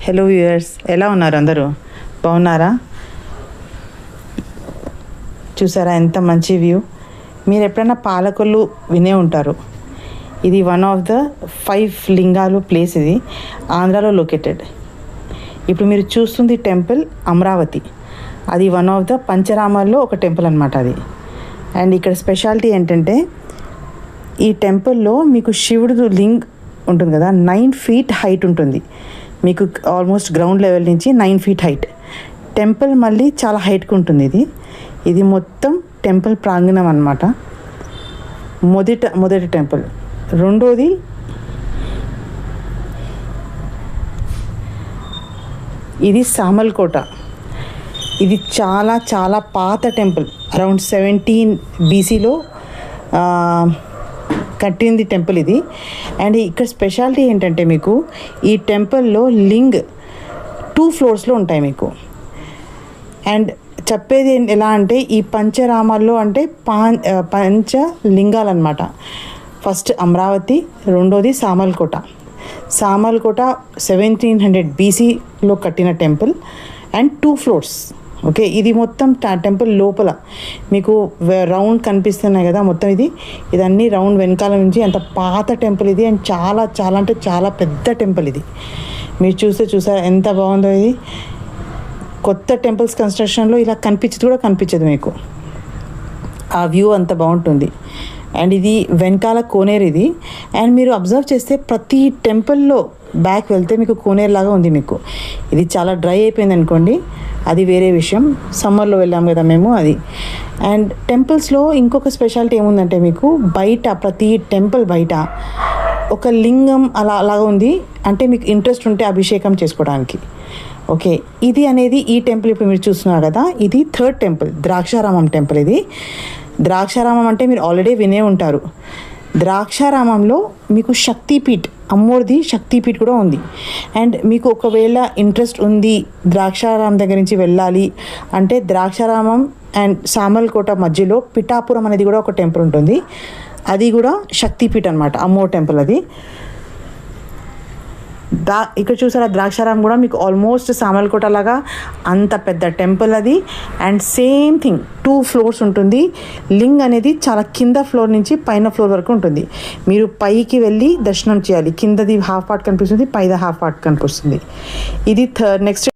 Hello viewers, ఎలా ఉన్నారు? అందరూ బాగున్నారా? చూసారా ఎంత మంచి వ్యూ. మీరు ఎప్పుడైనా పాలకొల్లు వినే ఉంటారు. ఇది వన్ ఆఫ్ ద 5 లింగాలు ప్లేస్. ఇది ఆంధ్రాలో లొకేటెడ్. ఇప్పుడు మీరు చూస్తుంది టెంపుల్ అమరావతి. అది వన్ ఆఫ్ ద పంచరామాల్లో ఒక టెంపుల్ అనమాట అది. అండ్ ఇక్కడ స్పెషాలిటీ ఏంటంటే ఈ టెంపుల్లో మీకు శివుడు లింగ్ ఉంటుంది కదా, 9 feet హైట్ ఉంటుంది. మీకు ఆల్మోస్ట్ గ్రౌండ్ లెవెల్ నుంచి 9 feet హైట్. టెంపుల్ మళ్ళీ చాలా హైట్కి ఉంటుంది. ఇది మొత్తం టెంపుల్ ప్రాంగణం అన్నమాట. మొదటి టెంపుల్. రెండోది ఇది సామర్లకోట. ఇది చాలా చాలా పాత టెంపుల్. అరౌండ్ 17 BCలో కట్టింది టెంపుల్ ఇది. అండ్ ఇక్కడ స్పెషాలిటీ ఏంటంటే మీకు ఈ టెంపుల్లో లింగ్ 2 floors ఉంటాయి మీకు. అండ్ చెప్పేది ఎలా అంటే ఈ పంచరామాల్లో అంటే పంచ లింగాలు అనమాట. ఫస్ట్ అమరావతి, రెండోది సామర్లకోట. సామర్లకోట 1700 BCలో కట్టిన టెంపుల్ అండ్ 2 floors. ఓకే, ఇది మొత్తం టెంపుల్ లోపల మీకు రౌండ్ కనిపిస్తున్నాయి కదా మొత్తం. ఇదన్నీ రౌండ్ వెనకాల నుంచి అంత పాత టెంపుల్ ఇది. అండ్ చాలా చాలా అంటే చాలా పెద్ద టెంపుల్ ఇది. మీరు చూసారా ఎంత బాగుందో. ఇది కొత్త టెంపుల్స్ కన్స్ట్రక్షన్లో ఇలా కనిపించదు మీకు. ఆ వ్యూ అంత బాగుంటుంది. అండ్ ఇది వెనకాల కోనేరు ఇది. అండ్ మీరు అబ్జర్వ్ చేస్తే ప్రతి టెంపుల్లో బ్యాక్ వెళ్తే మీకు కోనేరు లాగా ఉంది మీకు. ఇది చాలా డ్రై అయిపోయింది అనుకోండి, అది వేరే విషయం. సమ్మర్లో వెళ్ళాం కదా మేము అది. అండ్ టెంపుల్స్లో ఇంకొక స్పెషాలిటీ ఏముందంటే మీకు బయట ప్రతి టెంపుల్ బయట ఒక లింగం అలాగా ఉంది. అంటే మీకు ఇంట్రెస్ట్ ఉంటే అభిషేకం చేసుకోవడానికి. ఓకే, ఇది అనేది ఈ టెంపుల్ ఇప్పుడు మీరు చూస్తున్నారు కదా, ఇది 3rd టెంపుల్, ద్రాక్షారామం టెంపుల్. ఇది ద్రాక్షారామం అంటే మీరు ఆల్రెడీ వినే ఉంటారు. ద్రాక్షారామంలో మీకు శక్తిపీఠ్, అమ్మోడిది శక్తిపీఠ్ కూడా ఉంది. అండ్ మీకు ఒకవేళ ఇంట్రెస్ట్ ఉంది ద్రాక్షారామం దగ్గర నుంచి వెళ్ళాలి అంటే ద్రాక్షారామం అండ్ సామర్లకోట మధ్యలో పిఠాపురం అనేది కూడా ఒక టెంపుల్ ఉంటుంది. అది కూడా శక్తిపీఠ్ అనమాట, అమ్మోర్ టెంపుల్ అది. ఇక్కడ చూసారా ద్రాక్షారామం కూడా మీకు ఆల్మోస్ట్ సామర్లకోట లాగా అంత పెద్ద టెంపుల్ అది. అండ్ సేమ్ థింగ్ 2 floors ఉంటుంది. లింగ్ అనేది చాలా కింద ఫ్లోర్ నుంచి పైన ఫ్లోర్ వరకు ఉంటుంది. మీరు పైకి వెళ్ళి దర్శనం చేయాలి. కిందది హాఫ్ పార్ట్ కనిపిస్తుంది, పైద హాఫ్ పార్ట్ కనిపిస్తుంది. ఇది నెక్స్ట్